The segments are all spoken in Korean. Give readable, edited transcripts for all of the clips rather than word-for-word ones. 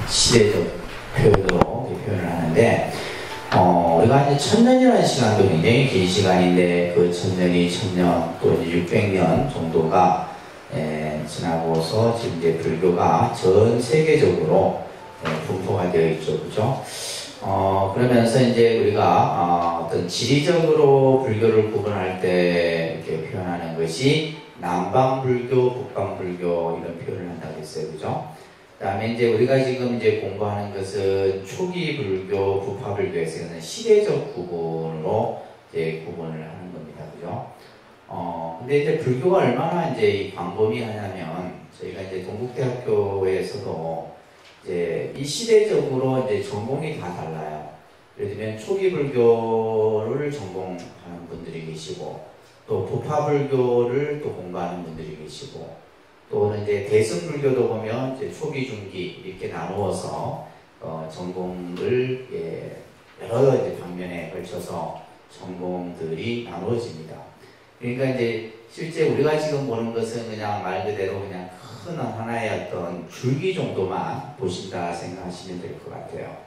시대적 표현으로 표현을 하는데, 우리가 이제 1000년이라는 시간도 굉장히 긴 시간인데, 그 1000년이 1000년 또 이제 600년 정도가 지나고서 지금 이제 불교가 전 세계적으로 분포가 되어 있죠, 그죠? 그러면서 이제 우리가 어떤 지리적으로 불교를 구분할 때 이렇게 표현하는 것이 남방불교, 북방불교 이런 표현을 한다고 했어요, 그죠? 그 다음에 이제 우리가 지금 이제 공부하는 것은 초기 불교, 부파불교에서는 시대적 구분으로 이제 구분을 하는 겁니다, 그죠? 근데 이제 불교가 얼마나 이제 광범위하냐면, 저희가 이제 동국대학교에서도 이제 이 시대적으로 이제 전공이 다 달라요. 예를 들면 초기 불교를 전공하는 분들이 계시고, 또 부파불교를 또 공부하는 분들이 계시고, 또는 이제 대승불교도 보면 이제 초기, 중기 이렇게 나누어서 전공을 여러 이제 방면에 걸쳐서 전공들이 나누어집니다. 그러니까 이제 실제 우리가 지금 보는 것은 그냥 말 그대로 그냥 큰 하나의 어떤 줄기 정도만 보신다 생각하시면 될 것 같아요.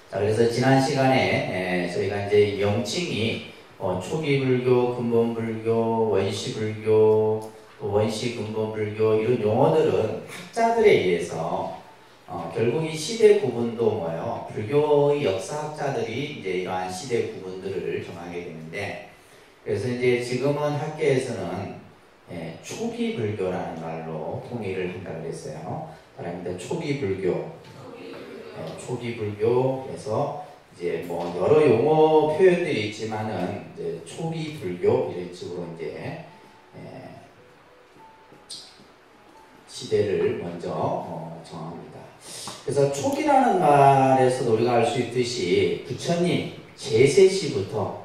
자, 그래서 지난 시간에 저희가 이제 명칭이 초기 불교, 근본 불교, 원시 불교, 원시 근본 불교 이런 용어들은 학자들에 의해서 결국 이 시대 구분도 뭐예요? 불교의 역사학자들이 이제 이러한 시대 구분들을 정하게 되는데, 그래서 이제 지금은 학계에서는 초기 불교라는 말로 통일을 한다고 했어요. 바랍니다. 초기 불교. 초기 불교에서 이제 뭐 여러 용어 표현들이 있지만은 이제 초기 불교 이런 식으로 이제 시대를 먼저 정합니다. 그래서 초기라는 말에서도 우리가 알 수 있듯이 부처님 제세시부터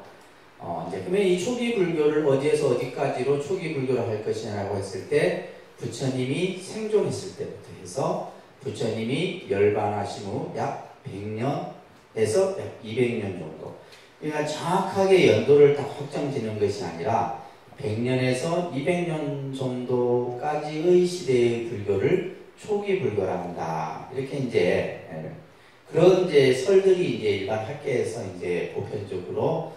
이제 그러면 이 초기 불교를 어디에서 어디까지로 초기 불교를 할 것이냐라고 했을 때, 부처님이 생존했을 때부터 해서 부처님이 열반하신 후 약 100년에서 약 200년 정도. 그러니까 정확하게 연도를 딱 확정 짓는 것이 아니라 100년에서 200년 정도까지의 시대의 불교를 초기 불교라 한다. 이렇게 이제 그런 이제 설들이 이제 일반 학계에서 이제 보편적으로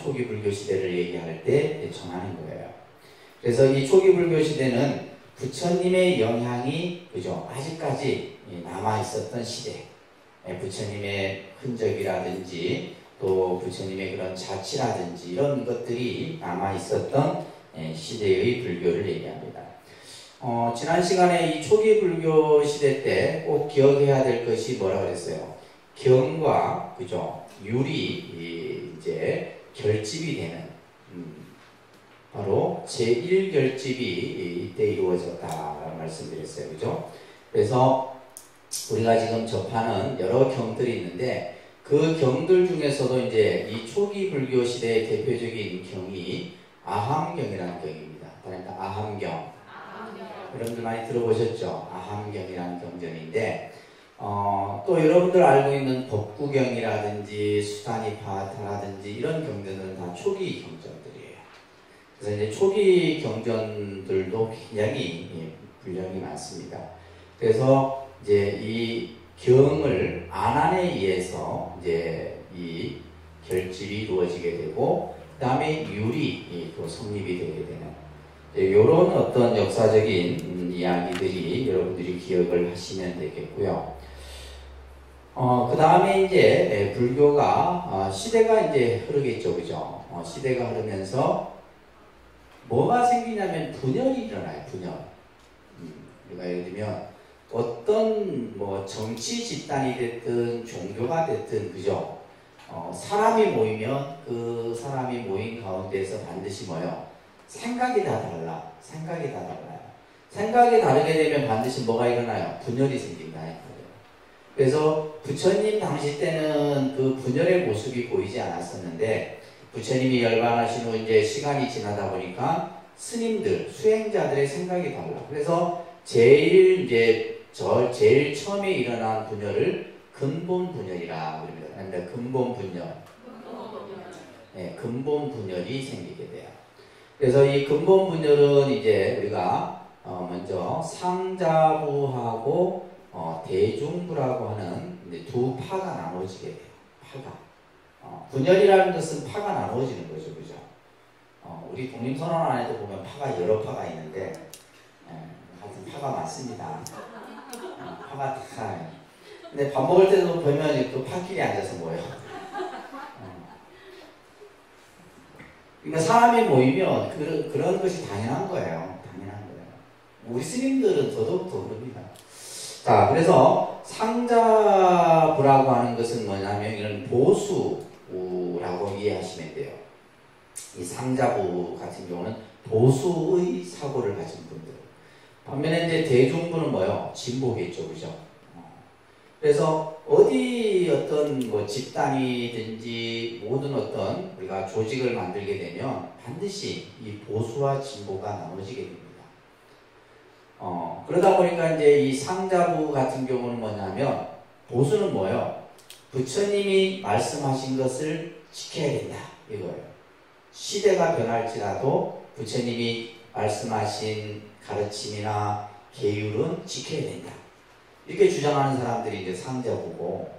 초기 불교 시대를 얘기할 때 정하는 거예요. 그래서 이 초기 불교 시대는 부처님의 영향이 그죠 아직까지 남아 있었던 시대, 부처님의 흔적이라든지 또 부처님의 그런 자치라든지 이런 것들이 남아 있었던 시대의 불교를 얘기합니다. 지난 시간에 이 초기 불교 시대 때 꼭 기억해야 될 것이 뭐라고 그랬어요? 경과 그죠 율이 이제 결집이 되는 바로 제1결집이 이때 이루어졌다라고 말씀드렸어요. 그죠? 그래서 우리가 지금 접하는 여러 경들이 있는데, 그 경들 중에서도 이제 이 초기 불교 시대의 대표적인 경이 아함경이라는 경입니다. 그러니까 아함경. 여러분들 많이 들어보셨죠? 아함경이라는 경전인데, 또 여러분들 알고 있는 법구경이라든지 수다니파타라든지 이런 경전은 다 초기 경전들이에요. 그래서 이제 초기 경전들도 굉장히 분량이 많습니다. 그래서 이제 이 경을 안한에 의해서 이제 이 결집이 이루어지게 되고, 그 다음에 율이 또 성립이 되게 되는 이런 어떤 역사적인 이야기들이 여러분들이 기억을 하시면 되겠고요. 그 다음에 이제 불교가 시대가 이제 흐르겠죠, 그죠? 시대가 흐르면서 뭐가 생기냐면 분열이 일어나요, 분열. 우리가 예를 들면 어떤 뭐 정치 집단이 됐든 종교가 됐든 그죠? 사람이 모이면 그 사람이 모인 가운데서 반드시 뭐요? 생각이 다 달라. 생각이 다 달라요. 생각이 다르게 되면 반드시 뭐가 일어나요? 분열이 생긴다. 그래서 부처님 당시 때는 그 분열의 모습이 보이지 않았었는데, 부처님이 열반하신 후 이제 시간이 지나다 보니까 스님들, 수행자들의 생각이 달라. 그래서 제일 처음에 일어난 분열을 근본 분열이라 그럽니다. 그러니까 근본 분열. 네, 근본 분열이 생기게 돼요. 그래서 이 근본 분열은 이제 우리가 먼저 상자부하고 대중부라고 하는 이제 두 파가 나눠지게 돼요. 파가. 분열이라는 것은 파가 나누어지는 거죠. 그죠? 우리 독립선언안에도 보면 파가 여러 파가 있는데, 하여튼 파가 많습니다. 파가 다. 근데 밥 먹을 때도 보면 그 파끼리 앉아서 모여요. 그러니까 사람이 모이면 그런 것이 당연한 거예요. 당연한 거예요. 우리 스님들은 더더욱더 그럽니다. 자, 그래서 상자부라고 하는 것은 뭐냐면 이런 보수라고 이해하시면 돼요. 이 상자부 같은 경우는 보수의 사고를 가진 분들. 반면에 이제 대중부는 뭐요? 진보겠죠, 그죠? 그래서 어디 어떤 뭐 집단이든지 모든 어떤 우리가 조직을 만들게 되면 반드시 이 보수와 진보가 나눠지게 됩니다. 그러다 보니까 이제 이 상자부 같은 경우는 뭐냐면 보수는 뭐예요? 부처님이 말씀하신 것을 지켜야 된다 이거예요. 시대가 변할지라도 부처님이 말씀하신 가르침이나 계율은 지켜야 된다. 이렇게 주장하는 사람들이 이제 상자부고,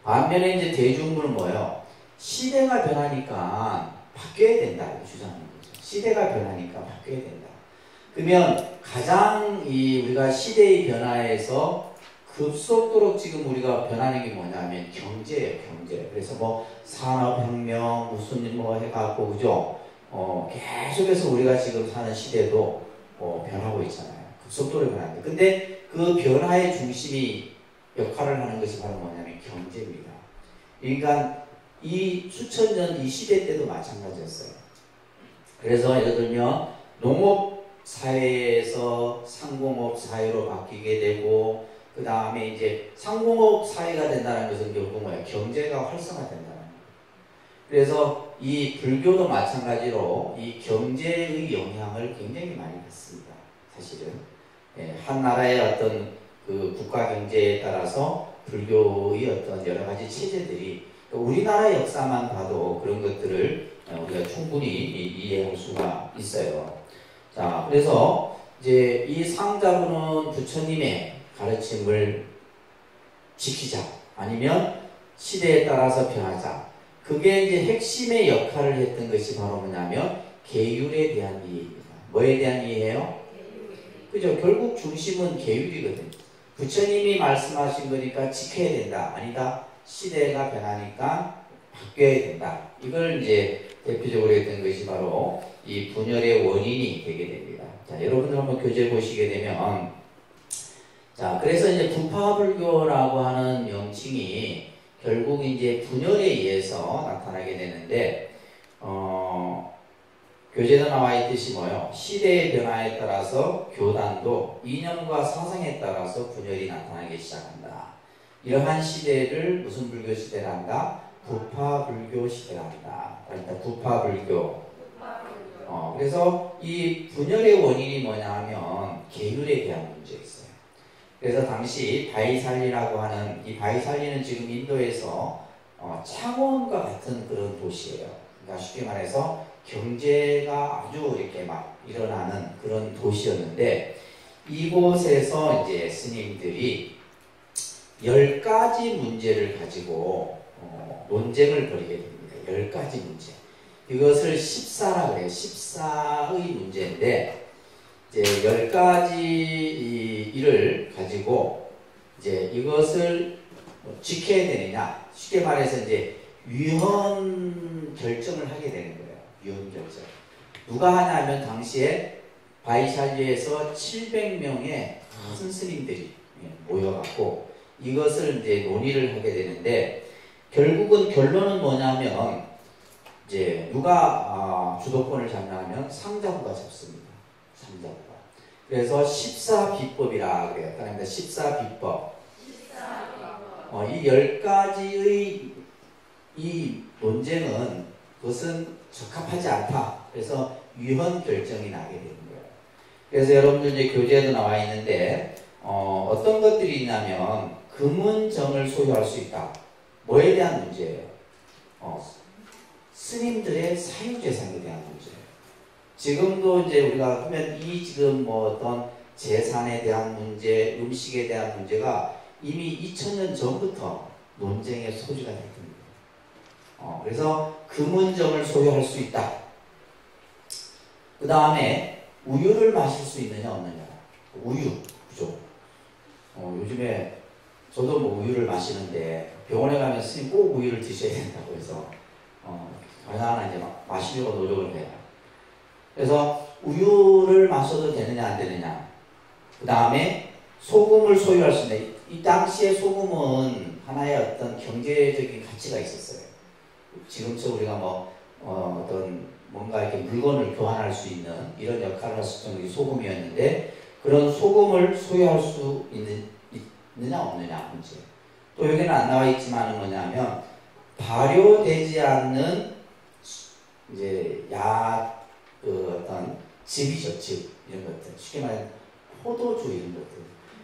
반면에 이제 대중부는 뭐예요? 시대가 변하니까 바뀌어야 된다 이렇게 주장하는 거죠. 시대가 변하니까 바뀌어야 된다. 그러면 가장 우리가 시대의 변화에서 급속도로 지금 우리가 변하는 게 뭐냐면 경제예요, 경제. 그래서 뭐 산업혁명 무슨 뭐 해갖고 그죠? 계속해서 우리가 지금 사는 시대도 변하고 있잖아요. 급속도로 변하는데, 근데 그 변화의 중심이 역할을 하는 것이 바로 뭐냐면 경제입니다. 그러니까 이 수천 년 이 시대 때도 마찬가지였어요. 그래서 예를 들면 농업 사회에서 상공업 사회로 바뀌게 되고, 그 다음에 이제 상공업 사회가 된다는 것은 결국 뭐예요? 경제가 활성화된다는 거예요. 그래서 이 불교도 마찬가지로 이 경제의 영향을 굉장히 많이 받습니다. 사실은. 한 나라의 어떤 그 국가 경제에 따라서 불교의 어떤 여러 가지 체제들이, 우리나라 역사만 봐도 그런 것들을 우리가 충분히 이해할 수가 있어요. 자, 그래서 이제 이 상자부는 부처님의 가르침을 지키자, 아니면 시대에 따라서 변하자. 그게 이제 핵심의 역할을 했던 것이 바로 뭐냐면 계율에 대한 이해입니다. 뭐에 대한 이해예요? 그죠? 결국 중심은 계율이거든요. 부처님이 말씀하신 거니까 지켜야 된다. 아니다. 시대가 변하니까 바뀌어야 된다. 이걸 이제 대표적으로 했던 것이 바로 이 분열의 원인이 되게 됩니다. 자, 여러분들 한번 교재 보시게 되면, 자, 그래서 이제 부파불교라고 하는 명칭이 결국 이제 분열에 의해서 나타나게 되는데, 교재에 나와 있듯이 뭐요? 시대의 변화에 따라서 교단도 이념과 사상에 따라서 분열이 나타나기 시작한다. 이러한 시대를 무슨 불교 시대라 한다? 부파불교 시대라 한다. 그러니까 부파불교. 그래서 이 분열의 원인이 뭐냐 하면 계율에 대한 문제였어요. 그래서 당시 바이살리라고 하는, 이 바이살리는 지금 인도에서 창원과 같은 그런 도시예요. 그러니까 쉽게 말해서 경제가 아주 이렇게 막 일어나는 그런 도시였는데, 이곳에서 이제 스님들이 10가지 문제를 가지고 논쟁을 벌이게 됩니다. 10가지 문제. 이것을 십사라 그래요. 십사의 문제인데, 이제 10가지 일을 가지고 이제 이것을 지켜야 되느냐, 쉽게 말해서 이제 위헌 결정을 하게 되는 거예요. 위헌 결정. 누가 하냐면 당시에 바이샬리에서 700명의 큰 스님들이 모여갖고 이것을 이제 논의를 하게 되는데, 결국은 결론은 뭐냐면 이제 누가 주도권을 잡냐면 상자부가 잡습니다. 상자부가. 그래서 십사비법이라 그래요. 그러니까 십사비법. 이 10가지의 이 논쟁은 그것은 적합하지 않다. 그래서 위헌 결정이 나게 되는 거예요. 그래서 여러분들 이제 교재에도 나와 있는데 어떤 것들이 있냐면 금은정을 소유할 수 있다. 뭐에 대한 문제예요? 스님들의 사유재산에 대한 문제예요. 지금도 이제 우리가 보면 이 지금 뭐 어떤 재산에 대한 문제, 음식에 대한 문제가 이미 2000년 전부터 논쟁의 소지가 됐습니다. 그래서 금은정을 소유할 수 있다. 그 다음에 우유를 마실 수 있느냐 없느냐. 우유, 그죠? 요즘에 저도 뭐 우유를 마시는데 병원에 가면 스님 꼭 우유를 드셔야 된다고 해서 하나하나 이제 마시려고 노력을 해요. 그래서 우유를 마셔도 되느냐 안 되느냐. 그 다음에 소금을 소유할 수 있는, 이 당시에 소금은 하나의 어떤 경제적인 가치가 있었어요. 지금처럼 우리가 어떤 뭔가 이렇게 물건을 교환할 수 있는 이런 역할을 할 수 있는 게 소금이었는데, 그런 소금을 소유할 수 있느냐 없느냐 문제. 또 여기는 안 나와 있지만 뭐냐면 발효되지 않는 이제 어떤 즙이죠, 즙 이런 것들. 쉽게 말해 포도주 이런 것들.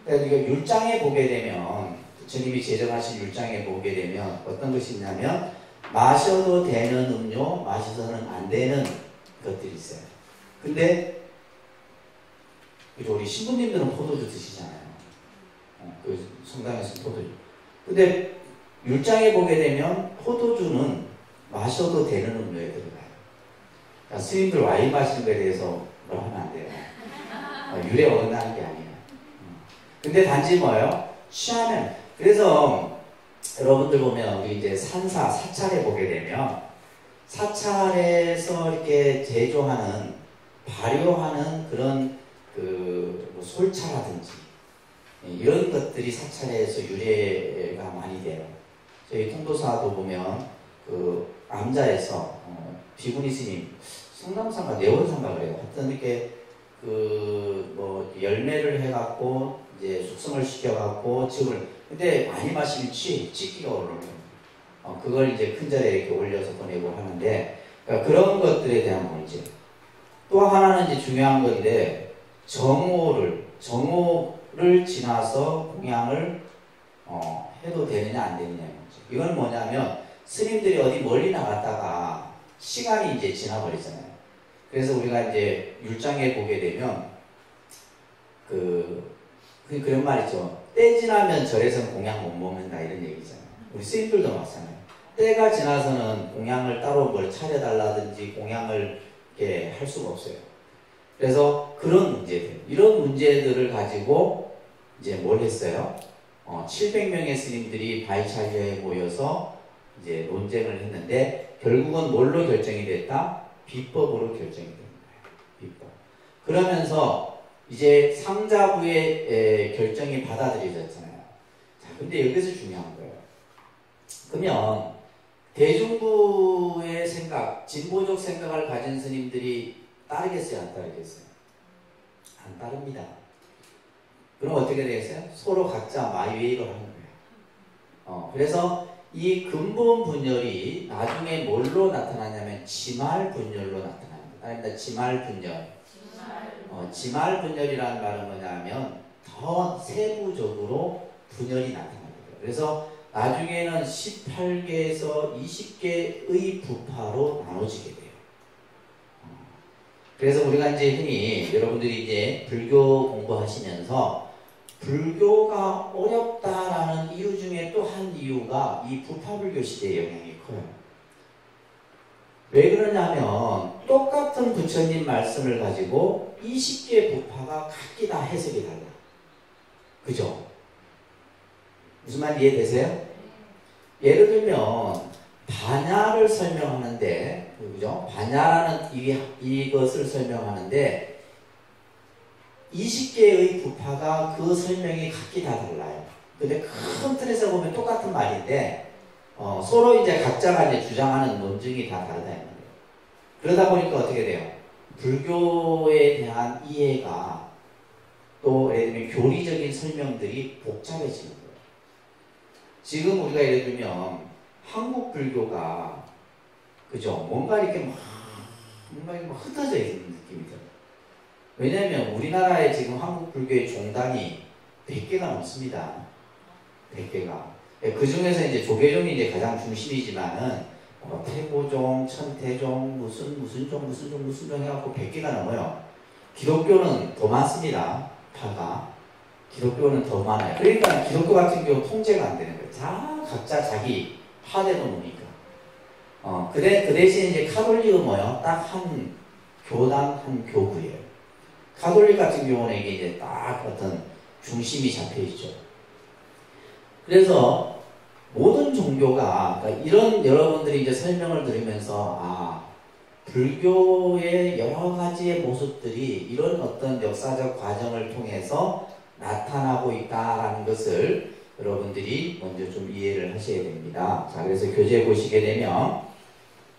그러니까 이거 율장에 보게 되면, 부처님이 제정하신 율장에 보게 되면 어떤 것이 있냐면 마셔도 되는 음료, 마셔서는 안 되는 것들이 있어요. 근데 우리 신부님들은 포도주 드시잖아요. 그 성당에서 포도주. 근데 율장에 보게 되면 포도주는 마셔도 되는 음료에 들어가요. 그러니까 스님들 와인 마시는 거에 대해서 뭘 하면 안 돼요. 율에 어긋나는 게 아니에요. 근데 단지 뭐예요? 취하면. 그래서 여러분들 보면 우리 이제 사찰에 보게 되면 사찰에서 이렇게 제조하는, 발효하는 그런 뭐 솔차라든지 이런 것들이 사찰에서 유래가 많이 돼요. 저희 통도사도 보면 그 암자에서 비구니 스님 성남산가 내원산가 그래요. 하여튼 이렇게 뭐 열매를 해갖고 이제 숙성을 시켜갖고 즙을, 근데 많이 마시면 찌기가 오르는 거예요. 그걸 이제 큰 자리에 이렇게 올려서 보내고 하는데, 그러니까 그런 것들에 대한 문제. 또 하나는 이제 중요한 건데, 정오를 지나서 공양을 해도 되느냐 안 되느냐의 문제. 이건 뭐냐면 스님들이 어디 멀리 나갔다가 시간이 이제 지나버리잖아요. 그래서 우리가 이제 율장에 보게 되면 그런 말 있죠. 때 지나면 절에서는 공양 못 먹는다 이런 얘기잖아요. 우리 스님들도 마찬가지예요. 때가 지나서는 공양을 따로 뭘 차려달라든지 공양을 이렇게 할 수가 없어요. 그래서 그런 문제들, 이런 문제들을 가지고 이제 뭘 했어요? 700명의 스님들이 바이찰려에 모여서 이제 논쟁을 했는데, 결국은 뭘로 결정이 됐다? 비법으로 결정이 된 거예요. 비법. 그러면서 이제 상자부의 결정이 받아들여졌잖아요. 자, 근데 여기서 중요한 거예요. 그러면 대중부의 생각, 진보적 생각을 가진 스님들이 따르겠어요, 안 따르겠어요? 안 따릅니다. 그럼 어떻게 되겠어요? 서로 각자 마이웨이를 하는 거예요. 그래서 이 근본 분열이 나중에 뭘로 나타나냐면 지말분열로 나타납니다. 아닙니다. 지말분열. 지말분열이라는 말은 뭐냐면 더 세부적으로 분열이 나타납니다. 그래서 나중에는 18개에서 20개의 부파로 나눠지게 돼요. 그래서 우리가 이제 흔히 여러분들이 이제 불교 공부하시면서 불교가 어렵다라는 이유 중에 또 한 이유가 이 부파불교 시대의 영향이 커요. 왜 그러냐면 똑같은 부처님 말씀을 가지고 20개의 부파가 각기 다 해석이 달라. 그죠? 무슨 말 이해되세요? 예를 들면 반야를 설명하는데, 그죠? 반야라는 이것을 설명하는데 20개의 부파가 그 설명이 각기 다 달라요. 근데 큰 틀에서 보면 똑같은 말인데 서로 이제 각자가 이제 주장하는 논증이 다 다르다 이 말이에요. 그러다 보니까 어떻게 돼요? 불교에 대한 이해가, 또 예를 들면 교리적인 설명들이 복잡해지는 거예요. 지금 우리가 예를 들면 한국 불교가, 그죠? 뭔가 이렇게 흩어져 있는 느낌이 들어요. 왜냐면 우리나라에 지금 한국 불교의 종단이 100개가 넘습니다. 100개가. 그 중에서 이제 조계종이 이제 가장 중심이지만은 태고종, 천태종, 무슨 종 해갖고 100개가 넘어요. 기독교는 더 많습니다. 부파가 기독교는 더 많아요. 그러니까 기독교 같은 경우 통제가 안 되는 거예요. 각자 자기 파대로 노니까. 그 대신 이제 카톨릭은 뭐요? 딱 한 교단 한 교구예요. 카톨릭 같은 경우는 이게 이제 딱 어떤 중심이 잡혀 있죠. 그래서 모든 종교가, 그러니까 이런 여러분들이 이제 설명을 들으면서, 불교의 여러 가지의 모습들이 이런 어떤 역사적 과정을 통해서 나타나고 있다라는 것을 여러분들이 먼저 좀 이해를 하셔야 됩니다. 자, 그래서 교재 보시게 되면,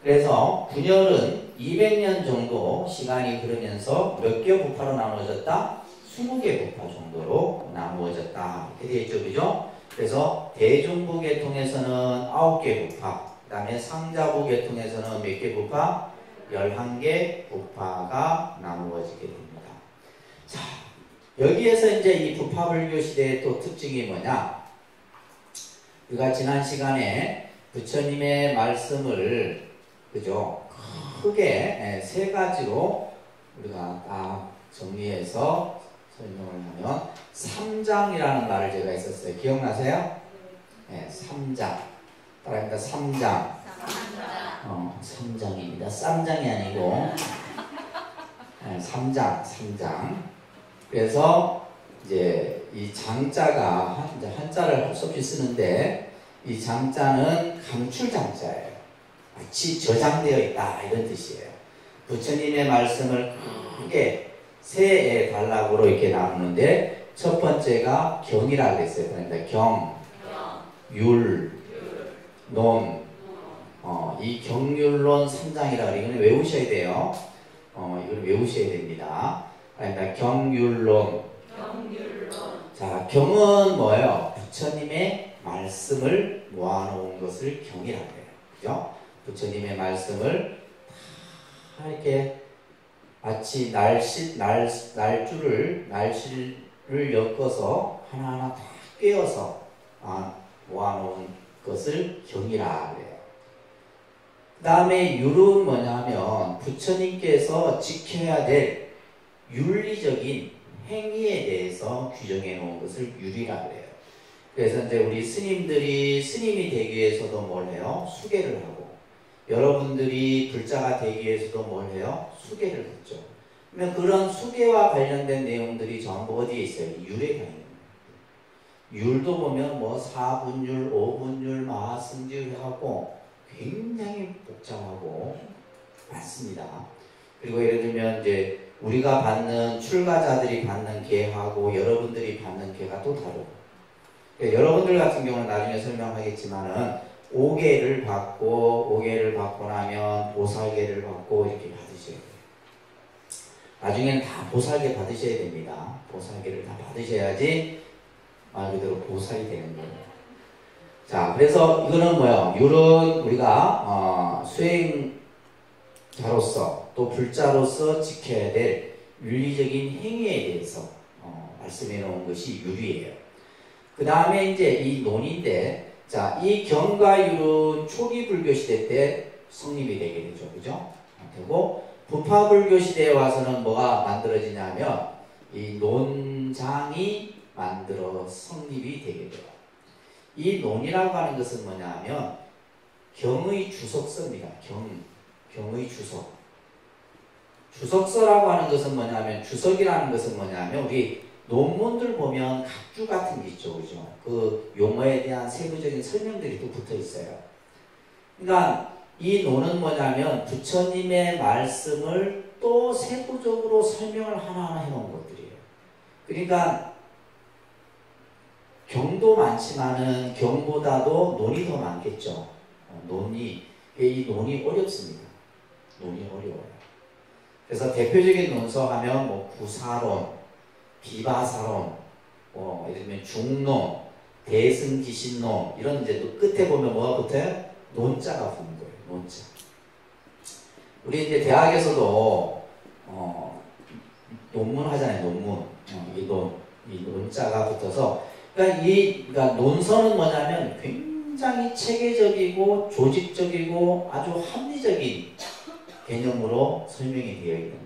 그래서 분열은 200년 정도 시간이 흐르면서 몇 개 부파로 나누어졌다? 20개 부파 정도로 나누어졌다. 이렇게 되어 있죠, 그죠? 그래서 대중부 계통에서는 9개 부파, 그 다음에 상자부 계통에서는 몇 개 부파? 11개 부파가 나누어지게 됩니다. 자, 여기에서 이제 이 부파불교 시대의 또 특징이 뭐냐? 우리가 지난 시간에 부처님의 말씀을, 그죠? 크게 세 가지로 우리가 딱 정리해서 설명을 하면 3장이라는 말을 제가 했었어요. 기억나세요? 네, 3장. 따라합니다. 3장. 3장입니다. 쌈장이 아니고 3장. 그래서 이제 이 장자가 한자를 할 수 없이 쓰는데 이 장자는 감출장자예요. 마치 저장되어 있다 이런 뜻이에요. 부처님의 말씀을 크게 세 단락으로 이렇게 나누는데 첫 번째가 경이라고 했어요. 그러니까 경, 율, 논. 이 경율론 3장이라고 이거는 외우셔야 돼요. 이걸 외우셔야 됩니다. 그러니까 경율론. 자, 경은 뭐예요? 부처님의 말씀을 모아놓은 것을 경이라고 해요. 그죠? 부처님의 말씀을 다 이렇게 마치 날실을 엮어서 하나하나 다 꿰어서 모아놓은 것을 경이라 그래요. 그 다음에 율은 뭐냐면 부처님께서 지켜야 될 윤리적인 행위에 대해서 규정해 놓은 것을 율이라 그래요. 그래서 이제 우리 스님이 되기 위해서도 뭘 해요? 수계를 하고, 여러분들이 불자가 되기 위해서도 뭘 해요? 수계를 했죠. 그러면 그런 수계와 관련된 내용들이 전부 어디에 있어요? 율에 가 있는 거예요. 율도 보면 뭐 4분율, 5분율, 마하승지 해갖고 굉장히 복잡하고 많습니다. 그리고 예를 들면 이제 우리가 받는 출가자들이 받는 계하고 여러분들이 받는 계가 또 다르고, 그러니까 여러분들 같은 경우는 나중에 설명하겠지만은 5계를 받고 나면 보살계를 받고 이렇게 받으셔야 돼요. 나중에는 다 보살계 받으셔야 됩니다. 보살계를 다 받으셔야지 말 그대로 보살이 되는 거예요. 자, 그래서 이거는 뭐야? 율은 우리가 수행자로서 또 불자로서 지켜야 될 윤리적인 행위에 대해서 말씀해 놓은 것이 율이에요. 그 다음에 이제 이 논인데, 자, 이 경과 율은 초기 불교 시대 때 성립이 되게 되죠. 그죠? 되고, 부파불교 시대에 와서는 뭐가 만들어지냐면, 이 논장이 만들어 성립이 되게 돼요. 이 논이라고 하는 것은 뭐냐 하면, 경의 주석서입니다. 경의 주석. 주석서라고 하는 것은 뭐냐면, 주석이라는 것은 뭐냐면, 우리 논문들 보면 각주 같은 게 있죠. 그죠? 그 용어에 대한 세부적인 설명들이 또 붙어 있어요. 그러니까 이 논은 뭐냐면 부처님의 말씀을 또 세부적으로 설명을 하나하나 해놓은 것들이에요. 그러니까 경도 많지만은 경보다도 논이 더 많겠죠. 이 논이 어렵습니다. 논이 어려워요. 그래서 대표적인 논서 하면 뭐 구사론, 비바사론, 예를 들면 중론, 대승기신론, 이런 이제 또 끝에 보면 뭐가 붙어요? 논자가 붙는 거예요. 논자. 우리 이제 대학에서도 논문 하잖아요. 논문. 이 논자가 붙어서, 그러니까 논서는 뭐냐면 굉장히 체계적이고 조직적이고 아주 합리적인 개념으로 설명이 되어 있는 거예요.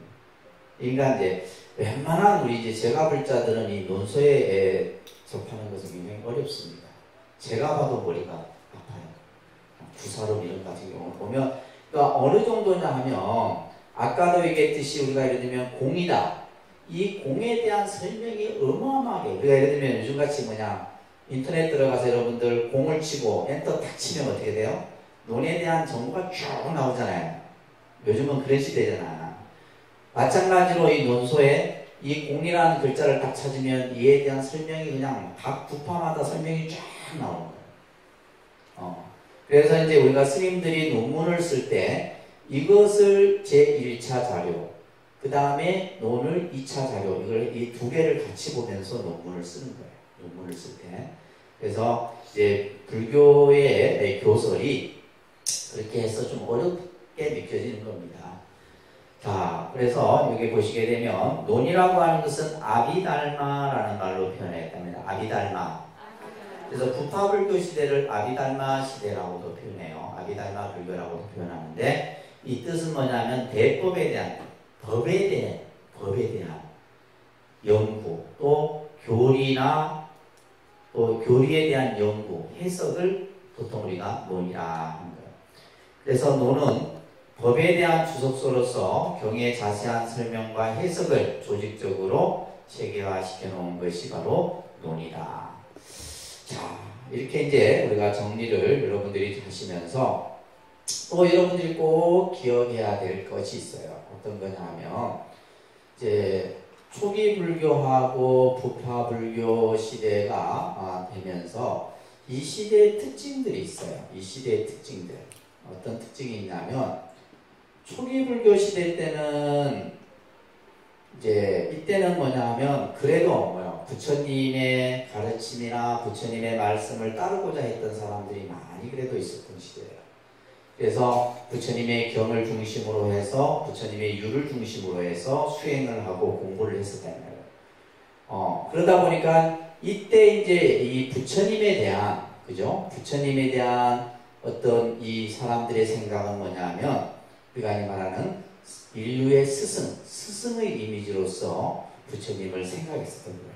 그러니까 이제 웬만한 우리 이제 제가불자들은 이 논소에 접하는 것은 굉장히 어렵습니다. 제가 봐도 머리가 아파요. 주사로 이런 같은 경우를 보면, 그러니까 어느 정도냐 하면, 아까도 얘기했듯이 우리가 예를 들면 공이다. 이 공에 대한 설명이 어마어마하게, 우리가 예를 들면 요즘같이 인터넷 들어가서 여러분들 공을 치고 엔터 탁 치면 어떻게 돼요? 논에 대한 정보가 쭉 나오잖아요. 요즘은 그런 시대잖아. 마찬가지로 이 논소에 이 공이라는 글자를 딱 찾으면 이에 대한 설명이 그냥 각 부파마다 설명이 쫙 나오는 거예요. 그래서 이제 우리가 스님들이 논문을 쓸 때 이것을 제1차 자료, 그 다음에 논을 2차 자료, 이 두 개를 같이 보면서 논문을 쓰는 거예요. 논문을 쓸 때. 그래서 이제 불교의 교설이 그렇게 해서 좀 어렵게 느껴지는 겁니다. 자, 그래서 여기 보시게 되면 논이라고 하는 것은 아비달마라는 말로 표현했답니다. 아비달마. 그래서 부파불교 시대를 아비달마 시대라고도 표현해요. 아비달마 불교라고도 표현하는데 이 뜻은 뭐냐면 대법에 대한, 법에 대한 연구, 또 교리나 또 교리에 대한 연구, 해석을 보통 우리가 논이라 하는 거예요. 그래서 논은 법에 대한 주석서로서 경의 자세한 설명과 해석을 조직적으로 체계화시켜 놓은 것이 바로 논이다. 자, 이렇게 이제 우리가 정리를 여러분들이 하시면서 또 여러분들이 꼭 기억해야 될 것이 있어요. 어떤 거냐 하면 이제 초기 불교하고 부파 불교 시대가 되면서 이 시대의 특징들이 있어요. 이 시대의 특징들. 어떤 특징이 있냐면 초기 불교 시대 때는 이제 이때는 뭐냐 하면 그래도 부처님의 가르침이나 부처님의 말씀을 따르고자 했던 사람들이 많이 그래도 있었던 시대예요. 그래서 부처님의 경을 중심으로 해서 부처님의 유를 중심으로 해서 수행을 하고 공부를 했었다는 거예요. 그러다 보니까 이때 이제 이 부처님에 대한, 그죠? 부처님에 대한 어떤 이 사람들의 생각은 뭐냐면 우리가 말하는 인류의 스승의 이미지로서 부처님을 생각했었던 거예요.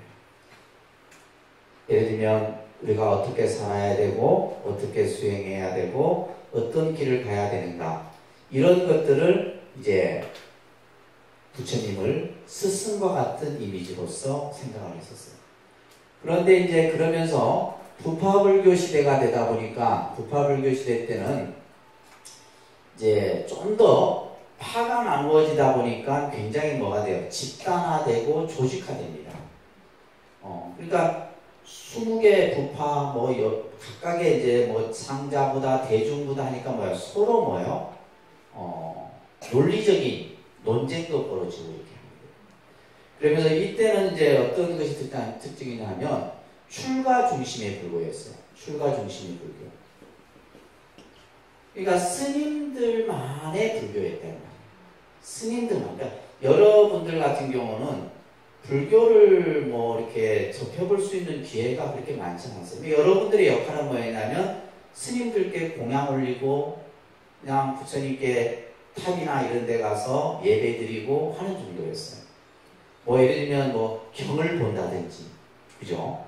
예를 들면 우리가 어떻게 살아야 되고 어떻게 수행해야 되고 어떤 길을 가야 되는가, 이런 것들을 이제 부처님을 스승과 같은 이미지로서 생각을 했었어요. 그런데 이제 그러면서 부파불교 시대가 되다 보니까 부파불교 시대 때는 이제 좀 더 파가 나누어지다 보니까 굉장히 뭐가 돼요? 집단화되고 조직화됩니다. 그러니까 20개 부파 각각의 이제 상자부다 대중부다 하니까 서로 논리적인 논쟁도 벌어지고 이렇게 합니다. 그러면서 이때는 이제 어떤 것이 특징이냐 하면 출가 중심의 불교였어요. 출가 중심의 불교. 그러니까 스님들만의 불교였다는 거예요. 스님들만. 그러니까 여러분들 같은 경우는 불교를 이렇게 접해볼 수 있는 기회가 그렇게 많지 않습니다. 여러분들의 역할은 뭐였냐면 스님들께 공양 올리고 그냥 부처님께 탑이나 이런 데 가서 예배 드리고 하는 정도였어요. 예를 들면 경을 본다든지, 그죠?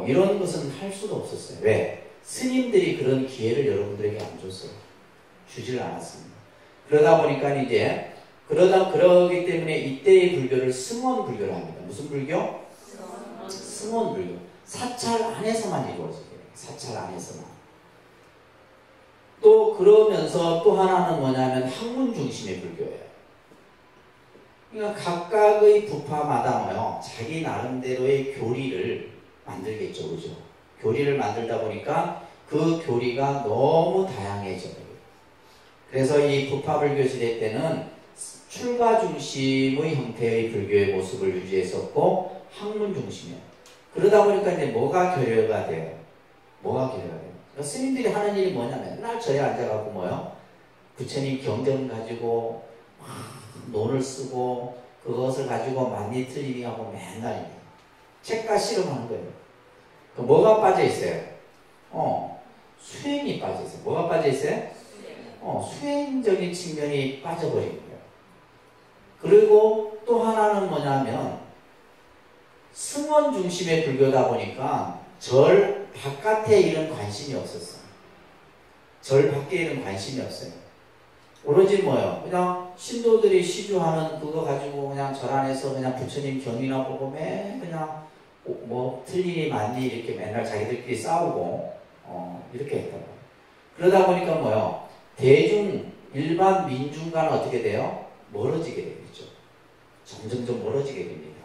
이런 것은 할 수도 없었어요. 왜? 스님들이 그런 기회를 여러분들에게 안 줬어요. 주지를 않았습니다. 그러다 보니까 이제 그러기 때문에 이때의 불교를 승원 불교를 합니다. 무슨 불교? 승원 불교. 사찰 안에서만 이루어지게 돼요. 사찰 안에서만. 또 그러면서 또 하나는 뭐냐면 학문 중심의 불교예요. 그러니까 각각의 부파마다 자기 나름대로의 교리를 만들겠죠, 그죠? 교리를 만들다 보니까 그 교리가 너무 다양해져요. 그래서 이 부파불교 시대 때는 출가 중심의 형태의 불교의 모습을 유지했었고 학문 중심이에요. 그러다 보니까 이제 뭐가 결여가 돼요? 그러니까 스님들이 하는 일이 뭐냐면 맨날 저에 앉아갖고 부처님 경전 가지고 논을 쓰고 그것을 가지고 많이 틀리니 하고 맨날 책과 실험하는 거예요. 뭐가 빠져있어요? 수행이 빠져있어요. 뭐가 빠져있어요? 수행적인 측면이 빠져버린 거예요. 그리고 또 하나는 뭐냐면 승원 중심의 불교다 보니까 절 바깥에 이런 관심이 없었어. 절 밖에 이런 관심이 없어요. 오로지 뭐예요? 그냥 신도들이 시주하는 그거 가지고 그냥 절 안에서 그냥 부처님 경이나 보고 그냥 뭐 틀리니 맞니 이렇게 맨날 자기들끼리 싸우고 이렇게 했다고. 그러다 보니까 뭐예요? 대중 일반 민중과는 어떻게 돼요? 멀어지게 되겠죠. 점점점 멀어지게 됩니다.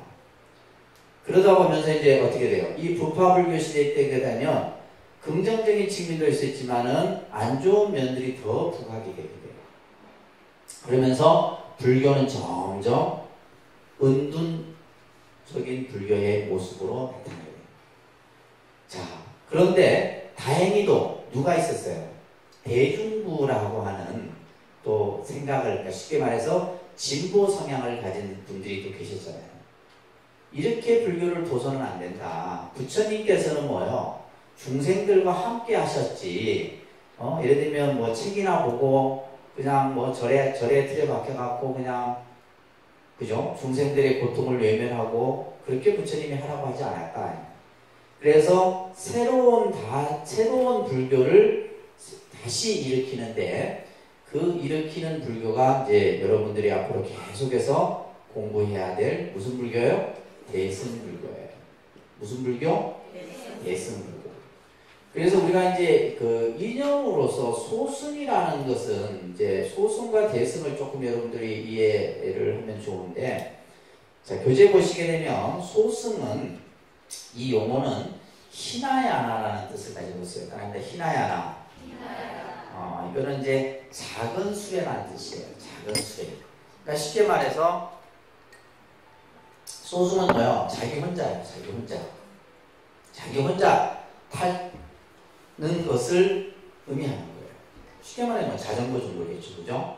그러다 보면서 이제 어떻게 돼요? 이 부파불교 시대 때 되면 긍정적인 측면도 있었지만은 안 좋은 면들이 더 부각이 되게 돼요. 그러면서 불교는 점점 은둔적인 불교의 모습으로 나타나게 돼요. 자, 그런데 다행히도 누가 있었어요? 대중부라고 하는 또 생각을, 그러니까 쉽게 말해서 진보 성향을 가진 분들이 또 계셨잖아요. 이렇게 불교를 둬서는 안 된다. 부처님께서는 뭐요? 중생들과 함께 하셨지. 예를 들면 뭐 책이나 보고 그냥 뭐 절에 틀에 박혀갖고 그냥 그죠? 중생들의 고통을 외면하고 그렇게 부처님이 하라고 하지 않았다. 그래서 새로운 불교를 다시 일으키는데 그 일으키는 불교가 이제 여러분들이 앞으로 계속해서 공부해야 될 무슨 불교요? 대승불교예요. 무슨 불교? 대승불교. 그래서 우리가 이제 그 이념으로서 소승이라는 것은 이제 소승과 대승을 조금 여러분들이 이해를 하면 좋은데, 자, 교재 보시게 되면 소승은 이 용어는 히나야나라는 뜻을 가지고 있어요. 그러니까 히나야나. 이거는 이제 작은 수레라는 뜻이에요. 작은 수레. 그러니까 쉽게 말해서 소승은 뭐예요? 자기 혼자예요. 자기 혼자 타는 것을 의미하는 거예요. 쉽게 말하면 자전거 정도겠죠. 그죠?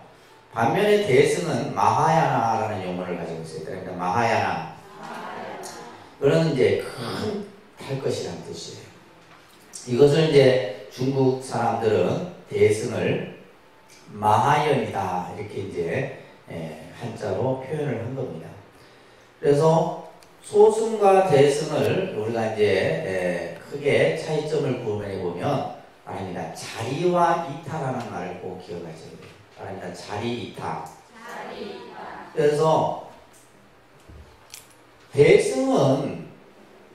반면에 대승은 마하야나라는 용어를 가지고 있어요. 그러니까 마하야나. 그런 이제 큰 탈 것이라는 뜻이에요. 이것을 이제 중국 사람들은 대승을 마하연이다. 이렇게 이제 한자로 표현을 한 겁니다. 그래서 소승과 대승을 우리가 이제 크게 차이점을 구분해 보면 말합니다. 자리와 이타라는 말을 꼭 기억하셔야 돼요. 말합니다. 자리 이타. 그래서 대승은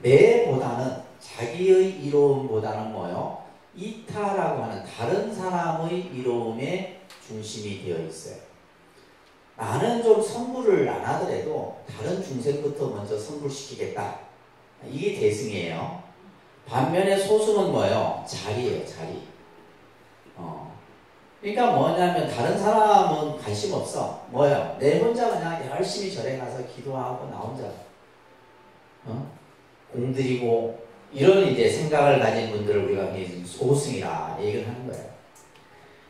내보다는 자기의 이로움보다는 뭐요? 이타라고 하는 다른 사람의 이로움에 중심이 되어 있어요. 나는 좀 선불을 안 하더라도 다른 중생부터 먼저 선불시키겠다. 이게 대승이에요. 반면에 소승은 뭐예요? 자리예요, 자리. 그러니까 뭐냐면 다른 사람은 관심 없어. 뭐예요? 내 혼자 그냥 열심히 절에 가서 기도하고 나 혼자 공들이고 이런 이제 생각을 가진 분들을 우리가 소승이라 얘기를 하는 거예요.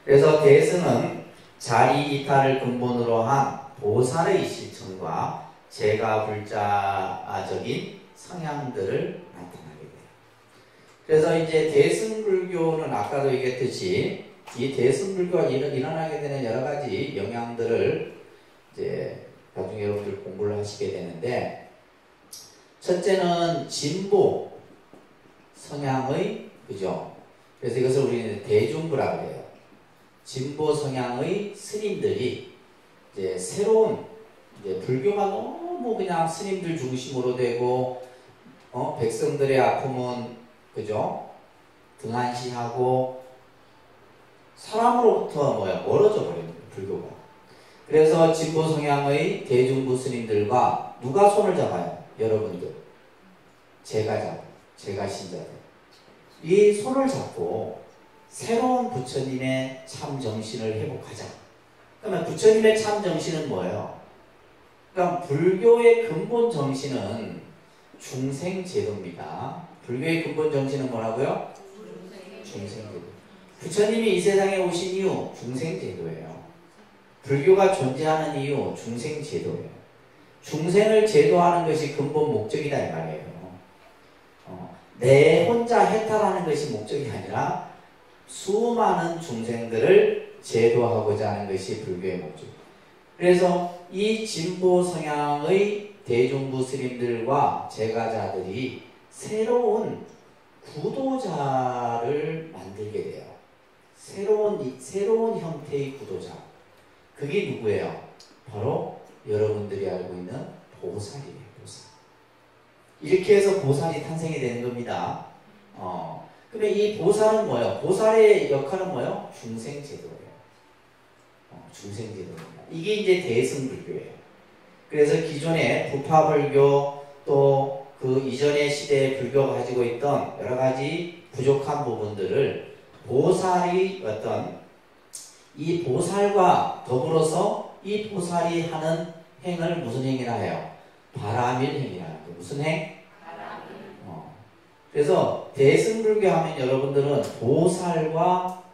그래서 대승은 자리 이타를 근본으로 한 보살의 실천과 제가불자적인 성향들을 나타나게 돼요. 그래서 이제 대승불교는 아까도 얘기했듯이 이 대승불교가 일어나게 되는 여러 가지 영향들을 이제 나중에 여러분들 공부를 하시게 되는데, 첫째는 진보 성향의, 그죠? 그래서 이것을 우리는 대중부라고 해요. 진보 성향의 스님들이 이제 새로운 이제 불교가 너무 그냥 스님들 중심으로 되고, 백성들의 아픔은, 그죠? 등한시하고, 사람으로부터 멀어져 버립니다, 불교가. 그래서 진보 성향의 대중부 스님들과 누가 손을 잡아요? 여러분들. 제가 신자들. 이 손을 잡고 새로운 부처님의 참 정신을 회복하자. 그러면 부처님의 참 정신은 뭐예요? 그러니까 불교의 근본 정신은 중생제도입니다. 불교의 근본 정신은 뭐라고요? 중생제도. 부처님이 이 세상에 오신 이유 중생제도예요. 불교가 존재하는 이유 중생제도예요. 중생을 제도하는 것이 근본 목적이다 이 말이에요. 내 혼자 해탈하는 것이 목적이 아니라 수많은 중생들을 제도하고자 하는 것이 불교의 목적. 그래서 이 진보 성향의 대중무슬림들과 제가자들이 새로운 구도자를 만들게 돼요. 새로운 형태의 구도자. 그게 누구예요? 바로 여러분들이 알고 있는 보살이에요. 보살. 이렇게 해서 보살이 탄생이 되는 겁니다. 근데 이 보살은 뭐예요? 보살의 역할은 뭐예요? 중생제도예요. 중생제도입니다. 이게 이제 대승불교예요. 그래서 기존의 부파불교 또 그 이전의 시대의 불교가 가지고 있던 여러 가지 부족한 부분들을 보살이 이 보살과 더불어서 이 보살이 하는 행을 무슨 행이라 해요? 바라밀 행이라 해요. 무슨 행? 바라밀. 그래서 대승불교 하면 여러분들은 보살과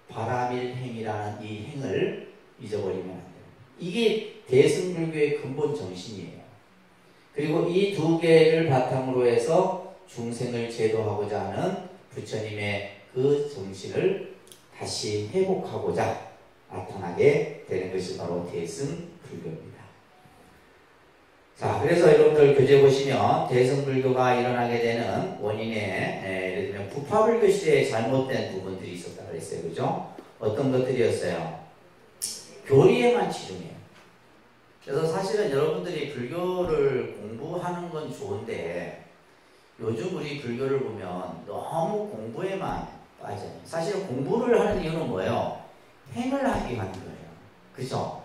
바라밀 행이라는 이 행을 잊어버리면 안 돼요. 이게 대승불교의 근본 정신이에요. 그리고 이 두 개를 바탕으로 해서 중생을 제도하고자 하는 부처님의 그 정신을 다시 회복하고자 나타나게 되는 것이 바로 대승불교입니다. 자, 그래서 여러분들 교재 보시면 대승불교가 일어나게 되는 원인에 예를 들면 부파불교 시대에 잘못된 부분들이 있었다고 그랬어요. 그죠? 어떤 것들이었어요? 교리에만 치중해요. 그래서 사실은 여러분들이 불교를 공부하는 건 좋은데 요즘 우리 불교를 보면 너무 공부에만 빠져요. 사실 공부를 하는 이유는 뭐예요? 행을 하기 위한 거예요. 그죠?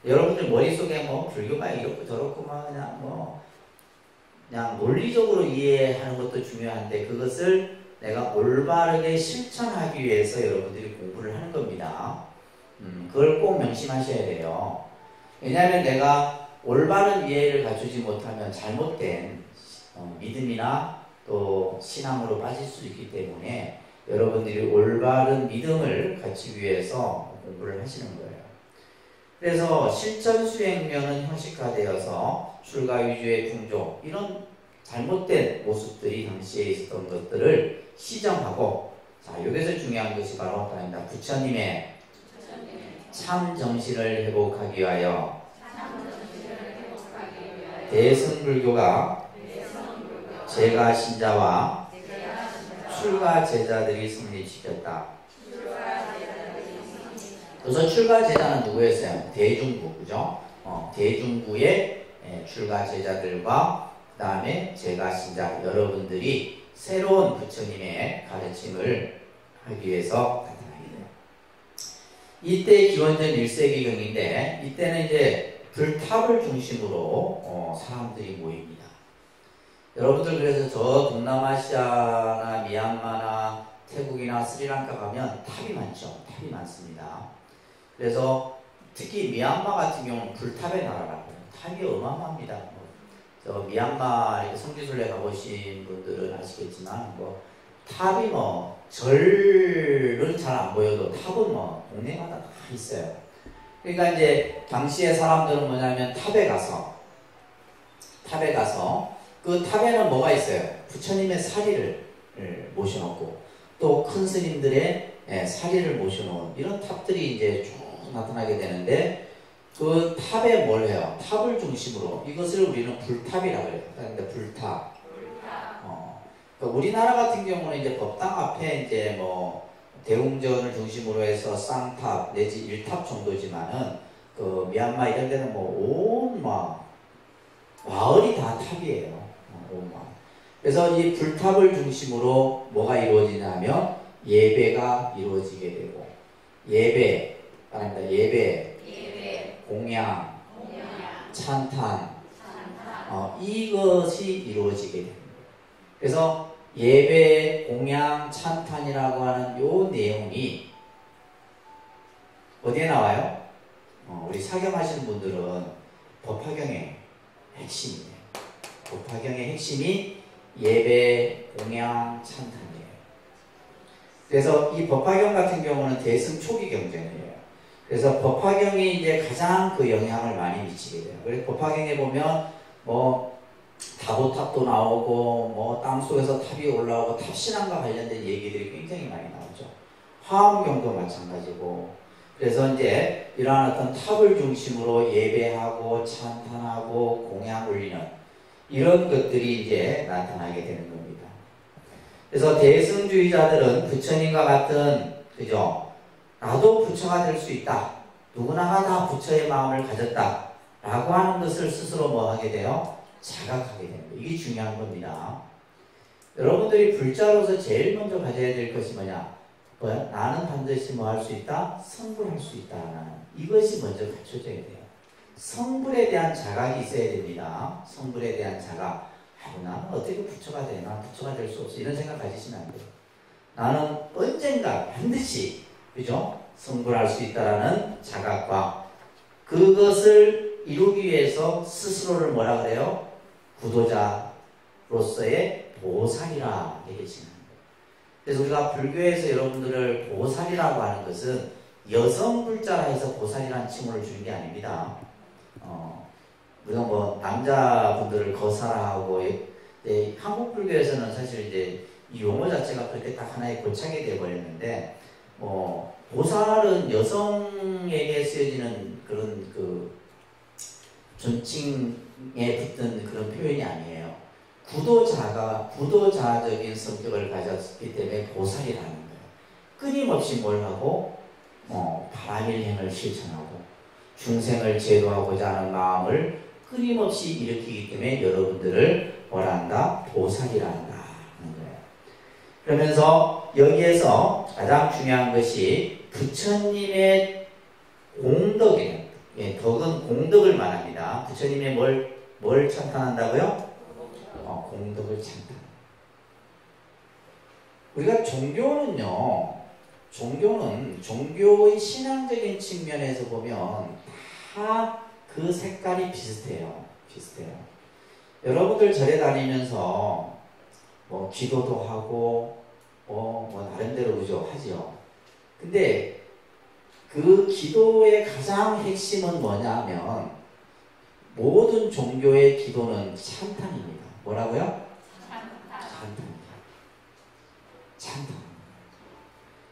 여러분들 머릿속에 뭐 불교가 이렇고 저렇고 막 그냥 논리적으로 이해하는 것도 중요한데 그것을 내가 올바르게 실천하기 위해서 여러분들이 공부를 하는 겁니다. 그걸 꼭 명심하셔야 돼요. 왜냐하면 내가 올바른 이해를 갖추지 못하면 잘못된 믿음이나 또 신앙으로 빠질 수 있기 때문에 여러분들이 올바른 믿음을 갖추기 위해서 공부를 하시는 거예요. 그래서 실전 수행면은 형식화되어서 출가 위주의 풍조 이런 잘못된 모습들이 당시에 있었던 것들을 시정하고 자 여기서 중요한 것이 바로 부처님의 참 정신을 회복하기 위하여 대승불교가 제가 신자와 출가 제자들이 성립시켰다. 그래서 출가 제자는 누구였어요? 대중부, 그죠? 대중부의 출가 제자들과 그 다음에 제가 신자 여러분들이 새로운 부처님의 가르침을 하기 위해서 이때 기원전 1세기경인데 이때는 이제 불탑을 중심으로 사람들이 모입니다. 여러분들 그래서 저 동남아시아나 미얀마나 태국이나 스리랑카 가면 탑이 많죠. 탑이 많습니다. 그래서 특히 미얀마 같은 경우는 불탑의 나라라고 해요. 탑이 어마어마합니다. 저 미얀마 성지순례 가보신 분들은 아시겠지만 탑이 절은 잘 안 보여도 탑은 동네마다 다 있어요. 그러니까 이제 당시에 사람들은 뭐냐면 탑에 가서 그 탑에는 뭐가 있어요? 부처님의 사리를 모셔놓고 또 큰 스님들의 사리를 모셔놓은 이런 탑들이 이제 쭉 나타나게 되는데 그 탑에 뭘 해요? 탑을 중심으로 이것을 우리는 불탑이라고 해요. 그런데 불탑. 그러니까 우리나라 같은 경우는 이제 법당 앞에 이제 대웅전을 중심으로 해서 쌍탑 내지 일탑 정도지만은 그 미얀마 이런 데는 온 마을이 다 탑이에요. 온 마을. 그래서 이 불탑을 중심으로 뭐가 이루어지냐면 예배가 이루어지게 되고 예배, 공양, 찬탄, 이것이 이루어지게 됩니다. 그래서 예배, 공양, 찬탄이라고 하는 요 내용이 어디에 나와요? 우리 사경하시는 분들은 법화경의 핵심이에요. 법화경의 핵심이 예배, 공양, 찬탄이에요. 그래서 이 법화경 같은 경우는 대승 초기 경전이에요. 그래서 법화경이 이제 가장 그 영향을 많이 미치게 돼요. 그래서 법화경에 보면 다보탑도 나오고 땅속에서 탑이 올라오고 탑신앙과 관련된 얘기들이 굉장히 많이 나오죠. 화엄경도 마찬가지고 그래서 이제 이러한 어떤 탑을 중심으로 예배하고 찬탄하고 공양 올리는 이런 것들이 이제 나타나게 되는 겁니다. 그래서 대승주의자들은 부처님과 같은, 그죠? 나도 부처가 될 수 있다. 누구나가 다 부처의 마음을 가졌다. 라고 하는 것을 스스로 뭐 하게 돼요? 자각하게 됩니다. 이게 중요한 겁니다. 여러분들이 불자로서 제일 먼저 가져야 될 것이 뭐냐? 뭐야? 나는 반드시 뭐 할 수 있다? 성불할 수 있다. 이것이 먼저 갖춰져야 돼요. 성불에 대한 자각이 있어야 됩니다. 성불에 대한 자각. 나는 어떻게 부처가 돼? 난 부처가 될 수 없어. 이런 생각 가지시면 안 돼요. 나는 언젠가 반드시, 그죠? 성불할 수 있다라는 자각과 그것을 이루기 위해서 스스로를 뭐라 그래요? 구도자로서의 보살이라 얘기하시는 거예요. 그래서 우리가 불교에서 여러분들을 보살이라고 하는 것은 여성 불자라 해서 보살이라는 칭호를 주는 게 아닙니다. 우리가 뭐 남자분들을 거사라하고, 한국 불교에서는 사실 이제 이 용어 자체가 그렇게 딱 하나의 고착이 되어버렸는데, 보살은 여성에게 쓰여지는 그런 그 존칭에 붙는 그런 표현이 아니에요. 구도자적인 성격을 가졌기 때문에 보살이라는 거예요. 끊임없이 뭘 하고, 바람일행을 실천하고, 중생을 제도하고자 하는 마음을 끊임없이 일으키기 때문에 여러분들을 뭐라 한다? 보살이라 한다. 하는 거예요. 그러면서 여기에서 가장 중요한 것이 부처님의 공덕이에요. 예, 덕은 공덕을 말합니다. 부처님의 뭘 찬탄한다고요? 공덕을 찬탄. 우리가 종교의 신앙적인 측면에서 보면 다 그 색깔이 비슷해요. 여러분들 절에 다니면서 뭐 기도도 하고 뭐 나름대로 그죠 하지요. 근데 그 기도의 가장 핵심은 뭐냐면 모든 종교의 기도는 찬탄입니다. 뭐라고요? 찬탄.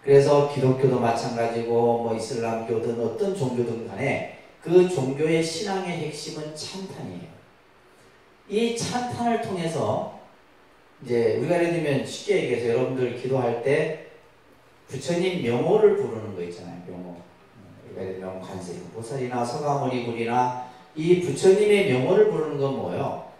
그래서 기독교도 마찬가지고 뭐 이슬람교든 어떤 종교든 간에 그 종교의 신앙의 핵심은 찬탄이에요. 이 찬탄을 통해서 이제 우리가 예를 들면 쉽게 얘기해서 여러분들 기도할 때 부처님 명호를 부르는 거 있잖아요. 명호. 예를 들면 관세음보살이나 서가모니불이나 이 부처님의 명호를 부르는 건 뭐예요?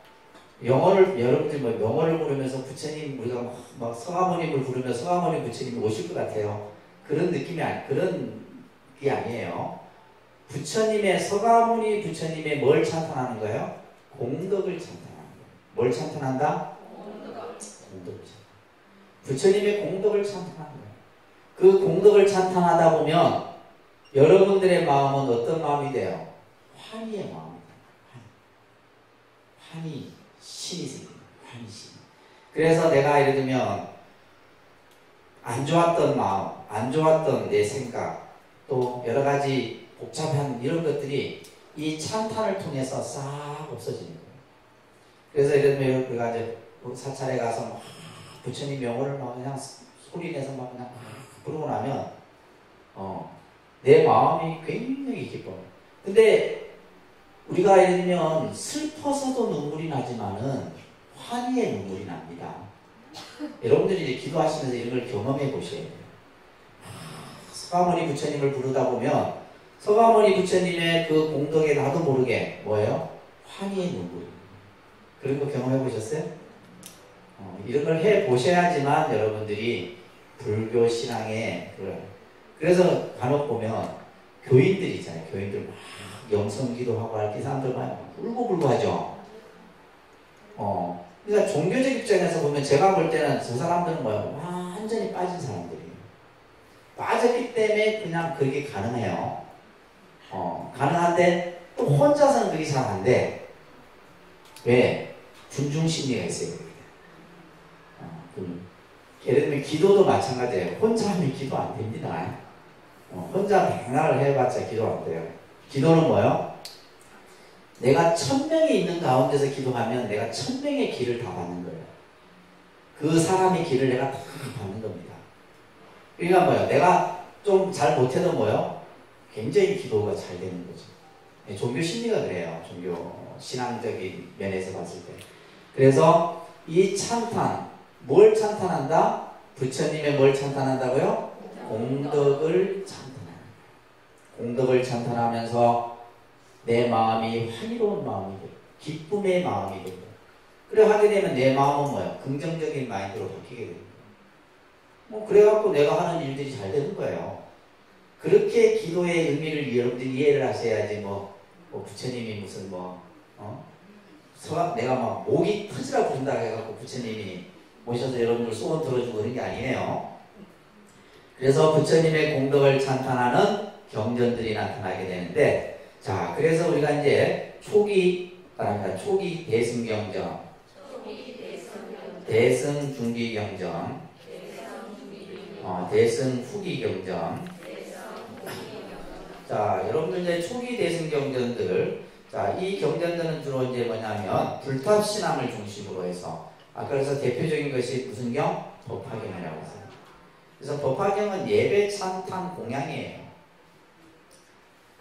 여러분들 뭐 명호를 부르면서 부처님 우리가 막 서가모니불 부르면 서가모니 부처님이 오실 것 같아요. 그런 느낌이 그런 게 아니에요. 서가모니 부처님의 뭘 찬탄하는 거예요? 공덕을 찬탄하는 거예요. 뭘 찬탄한다? 공덕을 찬탄. 부처님의 공덕을 찬탄하는 거예요. 그 공덕을 찬탄하다 보면 여러분들의 마음은 어떤 마음이 돼요? 환희의 마음이에요. 환희, 신이 생깁니다. 환희신. 그래서 내가 예를 들면 안 좋았던 마음, 안 좋았던 내 생각, 또 여러 가지 복잡한 이런 것들이 이 찬탄을 통해서 싹 없어지는 거예요. 그래서 예를 들면 우리가 이제 사찰에 가서 막 부처님 명호를 막 그냥 소리내서 막 그냥 부르고 나면 내 마음이 굉장히 기뻐요. 근데 우리가 예를 들면 슬퍼서도 눈물이 나지만은 환희의 눈물이 납니다. 여러분들이 이제 기도하시면서 이런 걸 경험해 보셔야 돼요. 서가모니 부처님을 부르다 보면 서가모니 부처님의 그 공덕에 나도 모르게 뭐예요? 환희의 눈물. 그런 거 경험해 보셨어요? 이런 걸 해 보셔야지만 여러분들이 불교 신앙에 그래서 간혹 보면 교인들 있잖아요. 교인들 막 영성기도 하고 할 때 사람들 막 울고불고 하죠. 그러니까 종교적 입장에서 보면 제가 볼 때는 저 사람들은 뭐예요? 완전히 빠진 사람들이에요. 빠졌기 때문에 그냥 그게 가능해요. 가능한데 또 혼자서는 그게 잘 안 돼. 왜? 군중심리가 있어요. 예를 들면 기도도 마찬가지예요. 혼자 하면 기도 안 됩니다. 혼자 백날을 해봤자 기도 안 돼요. 기도는 뭐예요? 내가 1000명이 있는 가운데서 기도하면 내가 1000명의 길을 다 받는 거예요. 그 사람의 길을 내가 다 받는 겁니다. 그러니까 뭐예요? 내가 좀 잘 못해도 뭐예요? 굉장히 기도가 잘 되는 거죠. 종교 심리가 그래요. 종교 신앙적인 면에서 봤을 때. 그래서 이 찬탄, 뭘 찬탄한다? 부처님의 뭘 찬탄한다고요? 공덕을 찬탄한다. 공덕을 찬탄하면서 내 마음이 환희로운 마음이 되고 기쁨의 마음이 되고, 그래 하게 되면 내 마음은 뭐예요? 긍정적인 마인드로 바뀌게 됩니다. 뭐 그래갖고 내가 하는 일들이 잘 되는 거예요. 그렇게 기도의 의미를 여러분들이 이해를 하셔야지 부처님이 무슨 내가 막 목이 터지라 부른다 해갖고 부처님이 오셔서 여러분들 소원 들어주고 그런 게 아니에요. 그래서 부처님의 공덕을 찬탄하는 경전들이 나타나게 되는데, 자, 그래서 우리가 이제 초기 대승경전, 대승중기경전, 대승후기경전. 자, 여러분들 이제 초기 대승경전들, 자, 이 경전들은 주로 이제 뭐냐면 불탑신앙을 중심으로 해서, 그래서 대표적인 것이 무슨 경? 법화경이라고 했어요. 그래서 법화경은 예배 찬탄 공양이에요.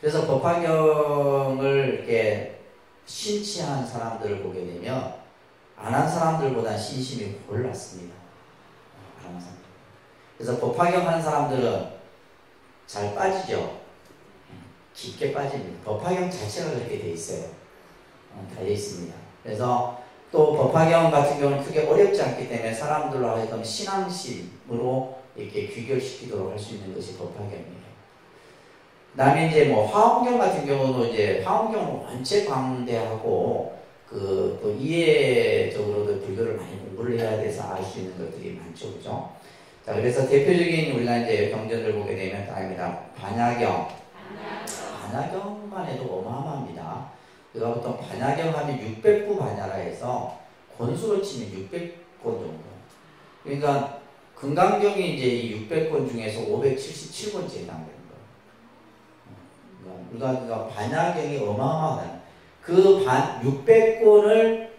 그래서 법화경을 이렇게 신취한 사람들을 보게 되면 안 한 사람들보다 신심이 훨 낫습니다. 안 한 사람들. 그래서 법화경 하는 사람들은 잘 빠지죠. 깊게 빠집니다. 법화경 자체가 그렇게 돼 있어요. 다 돼 있습니다. 그래서 또 법화경 같은 경우는 크게 어렵지 않기 때문에 사람들로 하여금 신앙심으로 이렇게 귀결시키도록 할 수 있는 것이 법화경이에요. 그 다음에 이제 화엄경 같은 경우도 이제 화엄경은 원체 광대하고 또 이해적으로도 불교를 많이 공부를 해야 돼서 알 수 있는 것들이 많죠. 그죠? 자, 그래서 대표적인 우리가 이제 경전을 보게 되면 다입니다. 반야경. 반야경만 해도 어마어마합니다. 우리가 보통 반야경 하면 600부 반야라 해서 권수로 치면 600권 정도. 그러니까 금강경이 이제 이 600권 중에서 577권째 해당되는 거예요. 그러니까 반야경이 어마어마하다. 그 600권을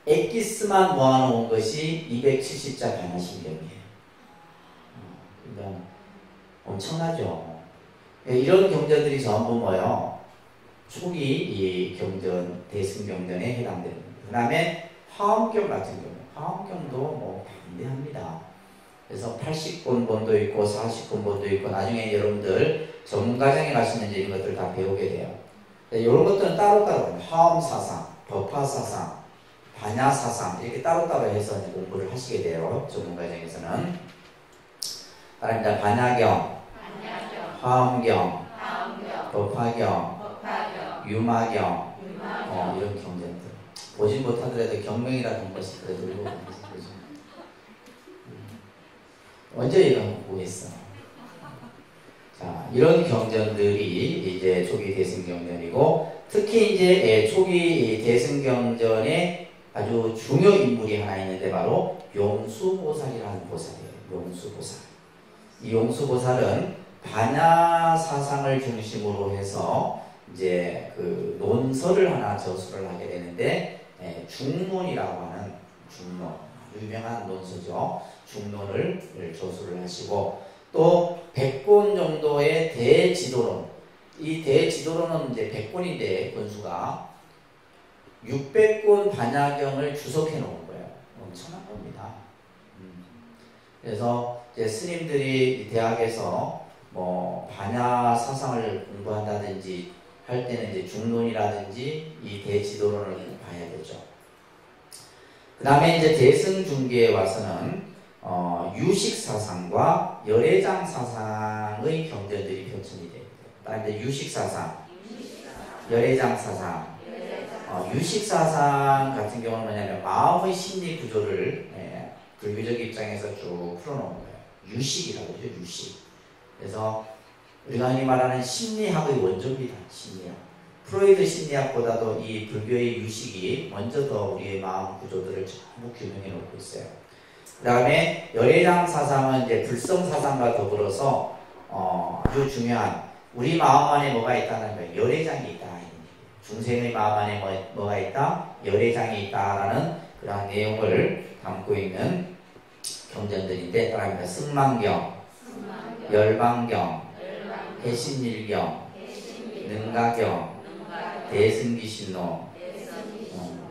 엑기스만 모아놓은 것이 270자 반야심경이에요. 그러니까 엄청나죠. 이런 경전들이 전부 뭐예요? 초기 이 경전, 대승경전에 해당됩니다. 그 다음에 화엄경 같은 경우, 화엄경도 방대합니다. 그래서 80권본도 있고 40권본도 있고, 나중에 여러분들 전문가장에 가시면 이제 이런 것들 다 배우게 돼요. 이런 것들은 따로따로 화엄사상, 법화사상, 반야사상 이렇게 따로따로 해서 공부를 하시게 돼요. 전문가장에서는. 따라합니다. 반야경, 화엄경, 법화경, 유마경, 이런 경전들. 보진 못하더라도 경명이라는 것이 그래도 읽어보면서 언제 이런 거 보겠어. 자, 이런 경전들이 이제 초기 대승경전이고, 특히 이제 초기 대승경전에 아주 중요 인물이 하나 있는데 바로 용수보살이라는 보살이에요. 용수보살. 이 용수보살은 반야 사상을 중심으로 해서 이제 그 논설을 하나 저술을 하게 되는데, 중론이라고 하는 중론, 유명한 논서죠. 중론을 저술을 하시고, 또 100권 정도의 대지도론, 이 대지도론은 이제 100권인데 권수가 600권 반야경을 주석해 놓은 거예요. 엄청난 겁니다. 그래서 이제 스님들이 대학에서 반야 사상을 공부한다든지 할 때는 이제 중론이라든지 이 대지도론을 봐야 되죠. 그 다음에 이제 대승중기에 와서는 유식사상과 열애장 사상의 경전들이 표천이 됩니다. 그다음에 유식사상, 열애장 사상. 유식사상 같은 경우는 뭐냐면 마음의 심리 구조를 불교적 입장에서 쭉 풀어놓은 거예요. 유식이라고 하죠. 유식. 그래서 우리가 흔히 말하는 심리학의 원조입니다. 심리학. 프로이드 심리학보다도 이 불교의 유식이 먼저 더 우리의 마음 구조들을 전부 규명해 놓고 있어요. 그 다음에 열애장 사상은 이제 불성 사상과 더불어서 아주 중요한, 우리 마음 안에 뭐가 있다는 거예요. 열애장이 있다. 중생의 마음 안에 뭐가 있다? 열애장이 있다라는 그러한 내용을 담고 있는 경전들인데, 따라합니다. 승만경, 열방경, 해신일경, 능가경, 대승기신노.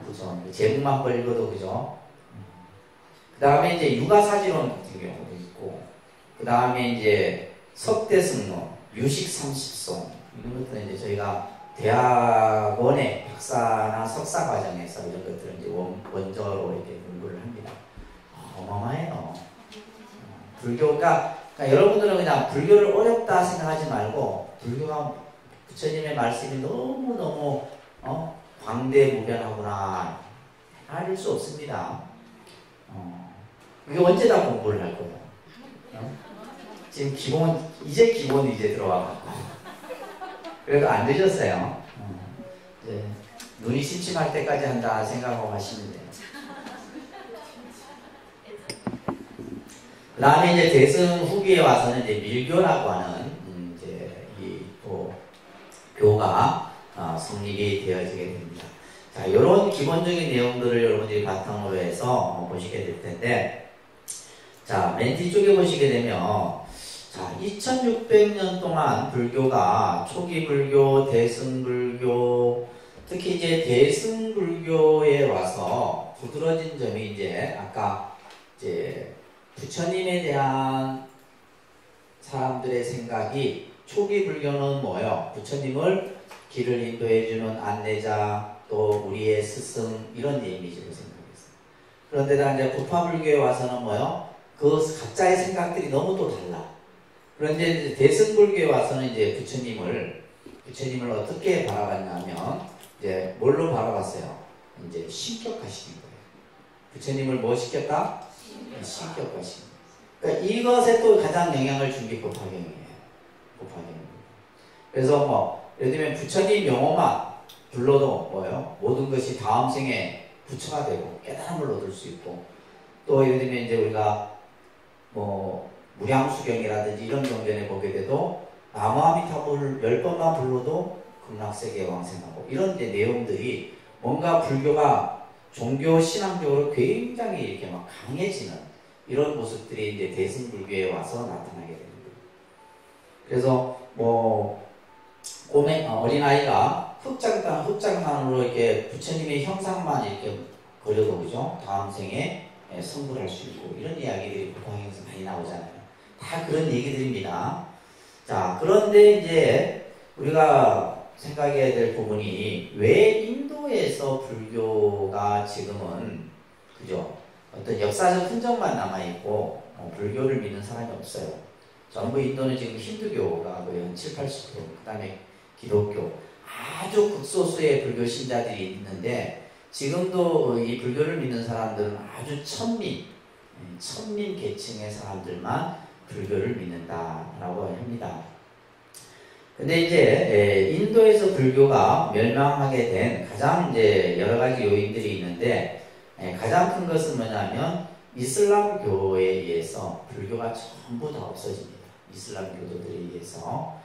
그죠? 제목만 걸고도 그죠? 그 다음에 이제 육아사지론 같은 경우도 있고, 그 다음에 이제 석대승론, 유식삼십송, 이런 것들은 이제 저희가 대학원의 박사나 석사 과정에서 이런 것들은 이제 원저로 이렇게 공부를 합니다. 어마어마해요. 불교가, 그러니까 여러분들은 그냥 불교를 어렵다 생각하지 말고, 불교가 부처님의 말씀이 너무너무, 광대무변하구나, 알 수 없습니다. 이게 언제 다 공부를 할 거예요? 지금 이제 기본이 이제 들어와갖고. 그래도 안 늦었어요. 이제 눈이 심심할 때까지 한다 생각하고 하시면 돼요. 그 다음에 이제 대승 후기에 와서는 이제 밀교라고 하는, 이제 또 교가 성립이 되어지게 됩니다. 자, 이런 기본적인 내용들을 여러분들이 바탕으로 해서 보시게 될 텐데, 자, 맨 뒤쪽에 보시게 되면, 자, 2600년 동안 불교가 초기 불교, 대승불교, 특히 이제 대승불교에 와서 두드러진 점이 이제 아까 이제 부처님에 대한 사람들의 생각이 초기 불교는 뭐예요? 부처님을 길을 인도해주는 안내자, 또 우리의 스승, 이런 이미지로 생각했어요. 그런데 이제 부파불교에 와서는 뭐예요? 그 각자의 생각들이 너무 또 달라. 그런데 이제 대승불교에 와서는 이제 부처님을 어떻게 바라봤냐면, 이제 뭘로 바라봤어요? 이제 신격화시킨 거예요. 부처님을 뭐 시켰다? 신격화시킨 거예요. 그러니까 이것에 또 가장 영향을 준 게 법화경이에요. 법화경. 그래서 뭐, 예를 들면 부처님 명호만 불러도 뭐예요? 모든 것이 다음 생에 부처가 되고 깨달음을 얻을 수 있고, 또 예를 들면 이제 우리가 뭐 무량수경이라든지 이런 경전에 보게 돼도 나무아미타불을 10번만 불러도 극락세계에 왕생하고, 이런 이제 내용들이 뭔가 불교가 종교 신앙적으로 굉장히 이렇게 막 강해지는 이런 모습들이 이제 대승불교에 와서 나타나게 됩니다. 그래서 뭐 어린아이가 흑장단으로 이렇게 부처님의 형상만 이렇게 그려도 그죠? 다음 생에 성불할 수 있고, 이런 이야기들이 법화경에서 많이 나오잖아요. 다 그런 얘기들입니다. 자, 그런데 이제 우리가 생각해야 될 부분이, 왜 인도에서 불교가 지금은 그죠? 어떤 역사적 흔적만 남아있고 불교를 믿는 사람이 없어요. 전부 인도는 지금 힌두교가 거의 한 7, 80%, 그 다음에 기독교, 아주 극소수의 불교 신자들이 있는데, 지금도 이 불교를 믿는 사람들은 아주 천민 계층의 사람들만 불교를 믿는다라고 합니다. 근데 이제 인도에서 불교가 멸망하게 된 가장 이제 여러 가지 요인들이 있는데, 가장 큰 것은 뭐냐면 이슬람교에 의해서 불교가 전부 다 없어집니다. 이슬람 교도들에 의해서.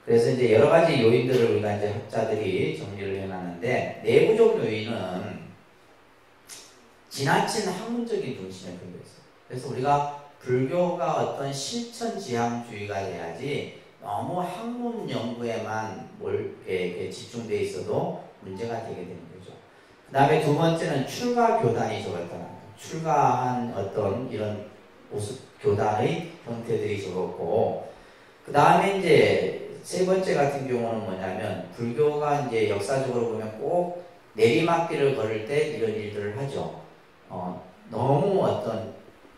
그래서 이제 여러 가지 요인들을 우리가 이제 학자들이 정리를 해놨는데, 내부적 요인은 지나친 학문적인 중심에 걸려 있어요. 그래서 우리가 불교가 어떤 실천지향주의가 돼야지, 너무 학문 연구에만 집중돼 있어도 문제가 되게 되는 거죠. 그 다음에 두 번째는 출가 교단이 적었다는 거예요. 출가한 어떤 이런 모습, 교단의 형태들이 적었고, 그 다음에 이제 세 번째 같은 경우는 뭐냐면, 불교가 이제 역사적으로 보면 꼭 내리막길을 걸을 때 이런 일들을 하죠. 너무 어떤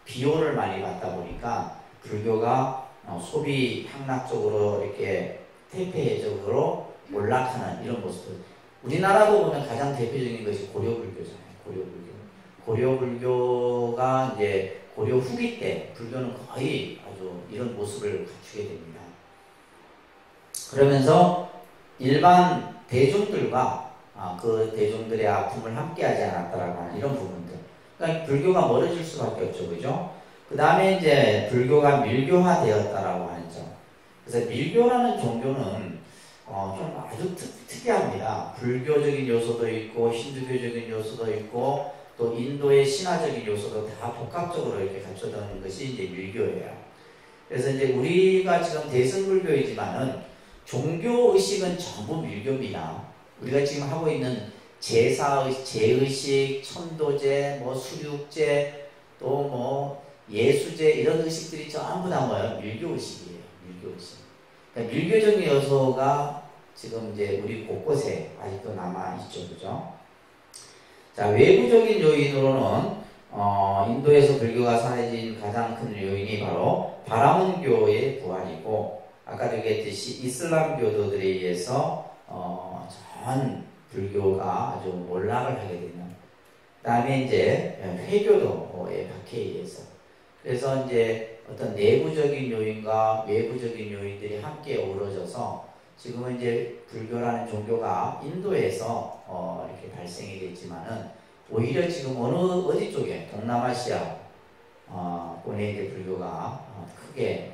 비호를 많이 받다 보니까 불교가 소비 향락적으로 이렇게 퇴폐적으로 몰락하는 이런 모습들. 우리나라도 보면 가장 대표적인 것이 고려불교잖아요. 고려불교가 이제 고려 후기 때 불교는 거의 아주 이런 모습을 갖추게 됩니다. 그러면서 일반 대중들과 그 대중들의 아픔을 함께하지 않았다라고 하는 이런 부분들. 그러니까 불교가 멀어질 수밖에 없죠, 그죠? 그 다음에 이제 불교가 밀교화되었다라고 하는 점. 그래서 밀교라는 종교는 좀 아주 특이합니다. 불교적인 요소도 있고 힌두교적인 요소도 있고 또 인도의 신화적인 요소도 다 복합적으로 이렇게 갖춰진 것이 이제 밀교예요. 그래서 이제 우리가 지금 대승불교이지만은 종교 의식은 전부 밀교입니다. 우리가 지금 하고 있는 제의식, 천도제, 뭐 수육제, 또 뭐 예수제 이런 의식들이 전부 다 뭐예요? 밀교 의식이에요. 밀교 의식. 그러니까 밀교적인 요소가 지금 이제 우리 곳곳에 아직도 남아 있죠, 그죠? 자, 외부적인 요인으로는 인도에서 불교가 사라진 가장 큰 요인이 바로 바라문교의 부활이고, 아까도 얘기했듯이 이슬람 교도들에 의해서 전 불교가 아주 몰락을 하게 되는. 그다음에 이제 회교도의 박해에 의해서. 그래서 이제 어떤 내부적인 요인과 외부적인 요인들이 함께 어우러져서 지금은 이제 불교라는 종교가 인도에서 이렇게 발생이 됐지만은 오히려 지금 어디 쪽에 동남아시아 권에 이제 불교가 크게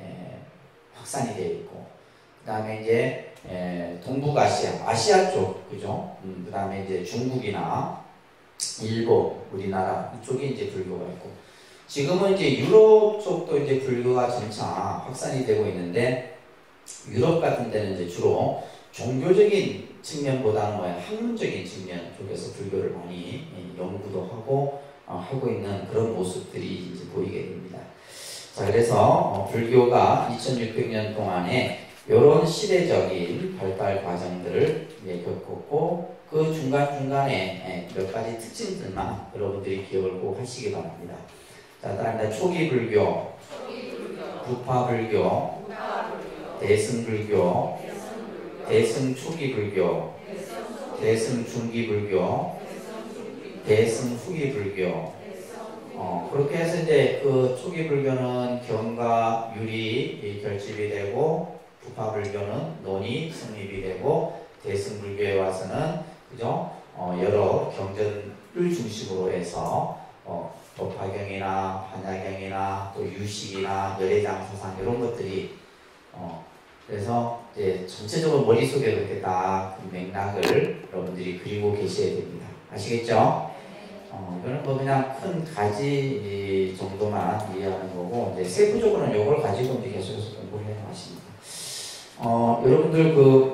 확산이 되어 있고, 그 다음에 이제 동북아시아, 아시아 쪽, 그죠? 그 다음에 이제 중국이나 일본, 우리나라 이쪽에 이제 불교가 있고, 지금은 이제 유럽 쪽도 이제 불교가 점차 확산이 되고 있는데, 유럽 같은 데는 이제 주로 종교적인 측면보다는 학문적인 측면 쪽에서 불교를 많이 연구도 하고 있는 그런 모습들이 이제 보이게 됩니다. 자, 그래서 불교가 2600년 동안에 이런 시대적인 발달 과정들을 겪었고, 그 중간중간에 몇 가지 특징들만 여러분들이 기억을 꼭 하시기 바랍니다. 자, 다음에 초기 불교, 부파 불교, 대승 불교, 대승 초기 불교, 대승 중기 불교, 대승 후기 불교. 그렇게 해서 이제 그 초기 불교는 경과 유리 결집이 되고, 부파 불교는 논이 성립이 되고, 대승 불교에 와서는 그죠? 여러 경전을 중심으로 해서 법화경이나 한야경이나 또 유식이나 열애장 사상 이런 것들이 그래서 이제 전체적으로 머릿속에 이렇게 딱 그 맥락을 여러분들이 그리고 계셔야 됩니다. 아시겠죠? 이거는 뭐 그냥 큰 가지 정도만 이해하는 거고, 이제 세부적으로는 이걸 가지고 이제 계속해서 공부를 해 나가십니다. 여러분들 그